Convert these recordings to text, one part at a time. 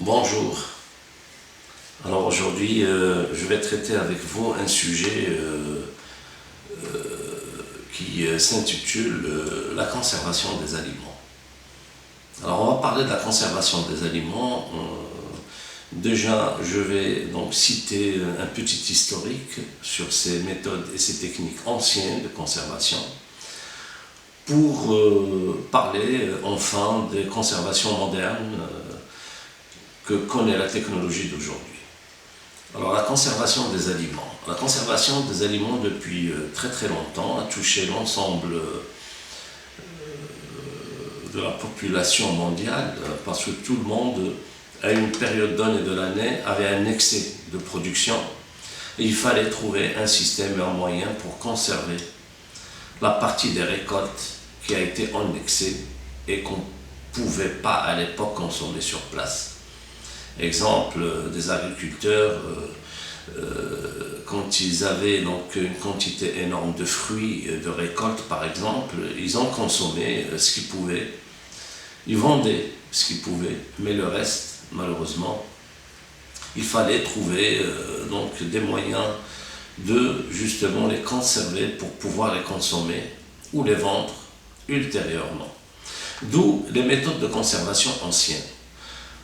Bonjour. Alors aujourd'hui, je vais traiter avec vous un sujet qui s'intitule la conservation des aliments. Alors on va parler de la conservation des aliments. Déjà, je vais donc citer un petit historique sur ces méthodes et ces techniques anciennes de conservation pour parler enfin des conservations modernes que connaît la technologie d'aujourd'hui. Alors la conservation des aliments. La conservation des aliments depuis très très longtemps a touché l'ensemble de la population mondiale parce que tout le monde, à une période donnée de l'année, avait un excès de production et il fallait trouver un système et un moyen pour conserver la partie des récoltes qui a été en excès et qu'on ne pouvait pas à l'époque consommer sur place. Exemple, des agriculteurs, quand ils avaient donc une quantité énorme de fruits de récolte par exemple, ils ont consommé ce qu'ils pouvaient, ils vendaient ce qu'ils pouvaient, mais le reste, malheureusement, il fallait trouver donc des moyens de justement les conserver pour pouvoir les consommer ou les vendre ultérieurement. D'où les méthodes de conservation anciennes.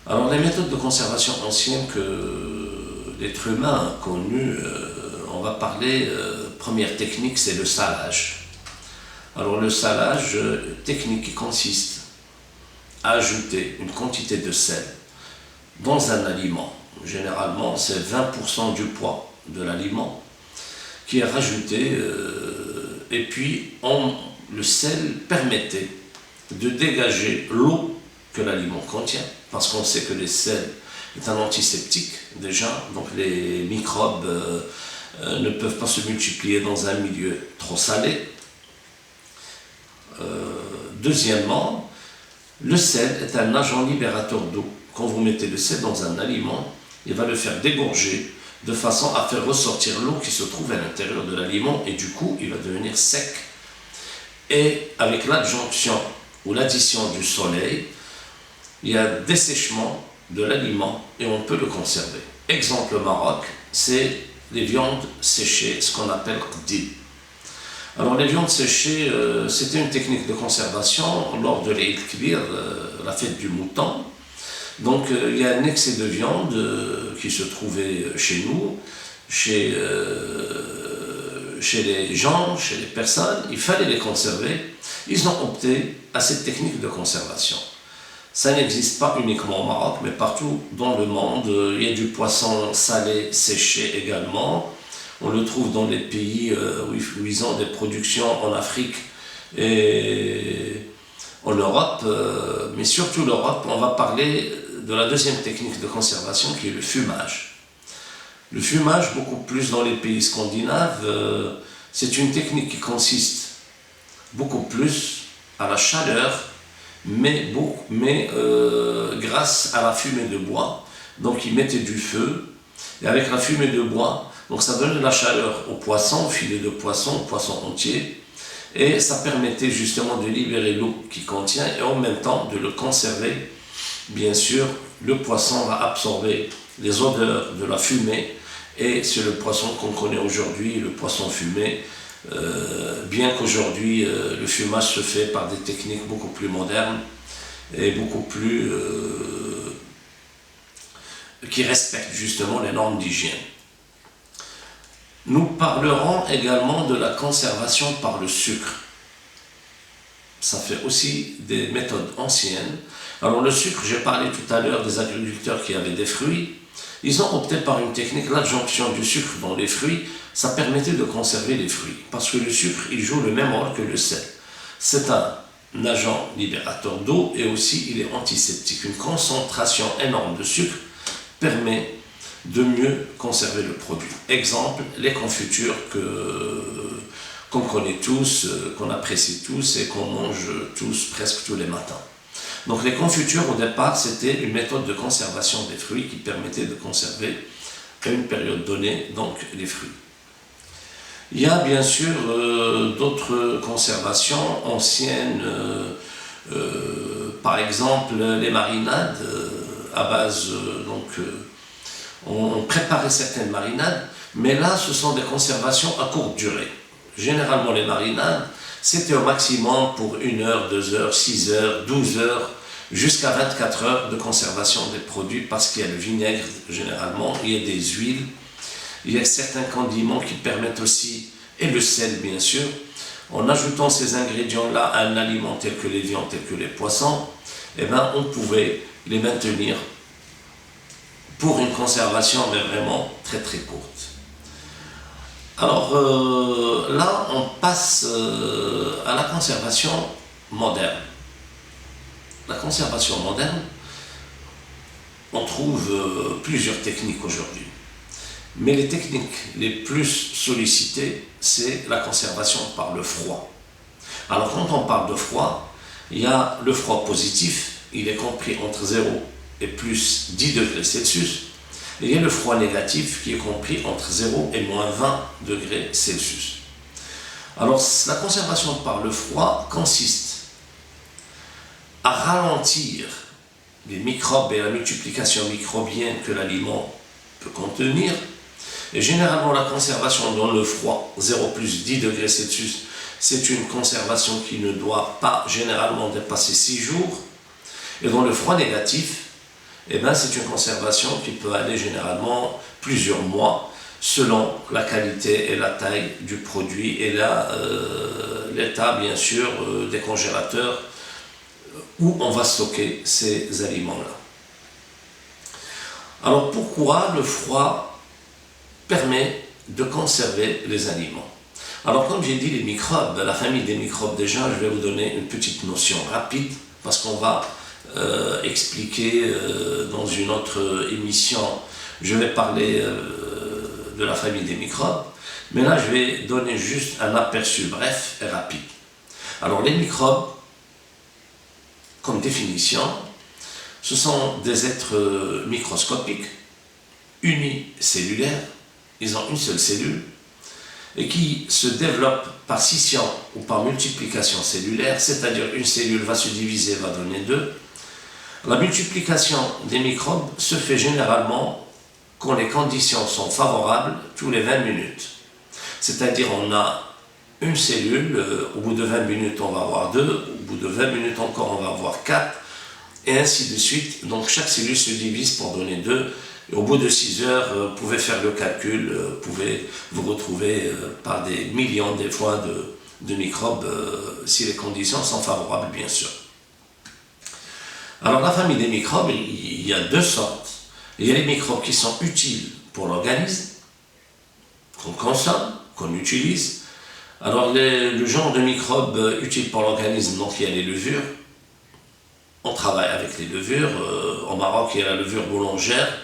Alors les méthodes de conservation anciennes que l'être humain a connues, on va parler, première technique, c'est le salage. Alors le salage, technique qui consiste à ajouter une quantité de sel dans un aliment. Généralement, c'est 20% du poids de l'aliment qui est rajouté et puis le sel permettait de dégager l'eau que l'aliment contient, parce qu'on sait que le sel est un antiseptique déjà, donc les microbes ne peuvent pas se multiplier dans un milieu trop salé. Deuxièmement, le sel est un agent libérateur d'eau. Quand vous mettez le sel dans un aliment, il va le faire dégorger de façon à faire ressortir l'eau qui se trouve à l'intérieur de l'aliment et du coup il va devenir sec. Et avec l'adjonction ou l'addition du soleil, il y a dessèchement de l'aliment et on peut le conserver. Exemple au Maroc, c'est les viandes séchées, ce qu'on appelle qdi. Alors les viandes séchées, c'était une technique de conservation lors de l'Eid Kbir, la fête du mouton. Donc il y a un excès de viande qui se trouvait chez nous, chez les gens, chez les personnes, il fallait les conserver. Ils ont opté à cette technique de conservation. Ça n'existe pas uniquement au Maroc, mais partout dans le monde. Il y a du poisson salé séché également. On le trouve dans les pays où ils ont des productions en Afrique et en Europe. Mais surtout l'Europe, on va parler de la deuxième technique de conservation qui est le fumage. Le fumage, beaucoup plus dans les pays scandinaves, c'est une technique qui consiste beaucoup plus à la chaleur, mais grâce à la fumée de bois. Donc ils mettaient du feu, et avec la fumée de bois, donc ça donnait de la chaleur aux poissons, aux filets de poissons, aux poissons entiers, et ça permettait justement de libérer l'eau qui contient, et en même temps de le conserver. Bien sûr, le poisson va absorber les odeurs de la fumée, et c'est le poisson qu'on connaît aujourd'hui, le poisson fumé, bien qu'aujourd'hui le fumage se fait par des techniques beaucoup plus modernes et beaucoup plus qui respectent justement les normes d'hygiène. Nous parlerons également de la conservation par le sucre. Ça fait aussi des méthodes anciennes. Alors le sucre, j'ai parlé tout à l'heure des agriculteurs qui avaient des fruits. Ils ont opté par une technique, l'adjonction du sucre dans les fruits, ça permettait de conserver les fruits. Parce que le sucre, il joue le même rôle que le sel. C'est un agent libérateur d'eau et aussi il est antiseptique. Une concentration énorme de sucre permet de mieux conserver le produit. Exemple, les confitures qu'on connaît tous, qu'on apprécie tous et qu'on mange tous presque tous les matins. Donc les confitures au départ c'était une méthode de conservation des fruits qui permettait de conserver à une période donnée donc les fruits. Il y a bien sûr d'autres conservations anciennes, par exemple les marinades. à base, on préparait certaines marinades, mais là, ce sont des conservations à courte durée. Généralement, les marinades, c'était au maximum pour 1 heure, 2 heures, 6 heures, 12 heures, jusqu'à 24 heures de conservation des produits, parce qu'il y a le vinaigre, généralement, il y a des huiles, il y a certains condiments qui permettent aussi, et le sel, bien sûr. En ajoutant ces ingrédients-là à un aliment tel que les viandes, tels que les poissons, eh ben, on pouvait les maintenir pour une conservation, mais vraiment très très courte. Alors là, on passe à la conservation moderne. La conservation moderne, on trouve plusieurs techniques aujourd'hui. Mais les techniques les plus sollicitées, c'est la conservation par le froid. Alors quand on parle de froid, il y a le froid positif, il est compris entre 0 et plus 10 degrés Celsius. Et il y a le froid négatif qui est compris entre 0 et moins 20 degrés Celsius. Alors la conservation par le froid consiste à ralentir les microbes et la multiplication microbienne que l'aliment peut contenir. Et généralement, la conservation dans le froid, 0 plus 10 degrés Celsius, c'est une conservation qui ne doit pas généralement dépasser 6 jours. Et dans le froid négatif, eh ben, c'est une conservation qui peut aller généralement plusieurs mois, selon la qualité et la taille du produit et l'état, bien sûr, des congélateurs où on va stocker ces aliments-là. Alors pourquoi le froid permet de conserver les aliments? Alors comme j'ai dit, les microbes, la famille des microbes déjà, je vais vous donner une petite notion rapide, parce qu'on va expliquer dans une autre émission, je vais parler de la famille des microbes, mais là je vais donner juste un aperçu bref et rapide. Alors les microbes, comme définition, ce sont des êtres microscopiques, unicellulaires, ils ont une seule cellule, et qui se développent par scission ou par multiplication cellulaire, c'est-à-dire une cellule va se diviser, va donner 2. La multiplication des microbes se fait généralement quand les conditions sont favorables tous les 20 minutes. C'est-à-dire on a une cellule, au bout de 20 minutes on va avoir 2, au bout de 20 minutes encore on va avoir 4, et ainsi de suite. Donc chaque cellule se divise pour donner 2. Et au bout de 6 heures, vous pouvez faire le calcul, vous pouvez vous retrouver par des millions des fois de microbes, si les conditions sont favorables, bien sûr. Alors la famille des microbes, il y a 2 sortes. Il y a les microbes qui sont utiles pour l'organisme, qu'on consomme, qu'on utilise. Alors le genre de microbes utiles pour l'organisme, donc il y a les levures. On travaille avec les levures. Au Maroc, il y a la levure boulangère.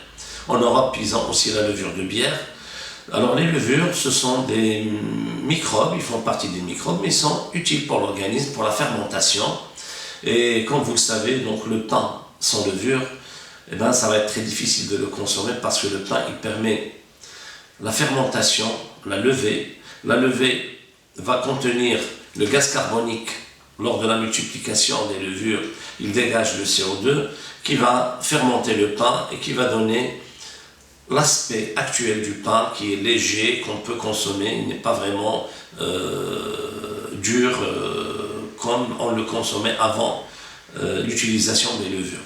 En Europe, ils ont aussi la levure de bière. Alors les levures, ce sont des microbes, ils font partie des microbes, mais ils sont utiles pour l'organisme, pour la fermentation. Et comme vous le savez, donc le pain sans levure, eh ben, ça va être très difficile de le consommer parce que le pain, il permet la fermentation, la levée. La levée va contenir le gaz carbonique lors de la multiplication des levures. Il dégage le CO2 qui va fermenter le pain et qui va donner l'aspect actuel du pain qui est léger, qu'on peut consommer. Il n'est pas vraiment dur comme on le consommait avant l'utilisation des levures.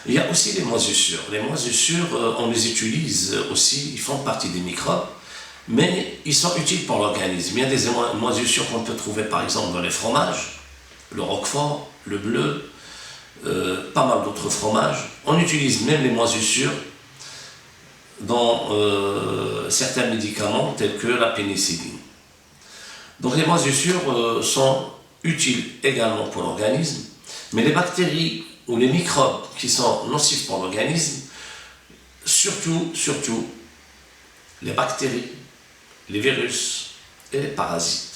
Il y a aussi les moisissures. Les moisissures, on les utilise aussi, ils font partie des microbes, mais ils sont utiles pour l'organisme. Il y a des moisissures qu'on peut trouver par exemple dans les fromages, le roquefort, le bleu, pas mal d'autres fromages. On utilise même les moisissures dans certains médicaments tels que la pénicilline. Donc les moisissures sont utiles également pour l'organisme, mais les bactéries ou les microbes qui sont nocifs pour l'organisme, surtout les bactéries, les virus et les parasites.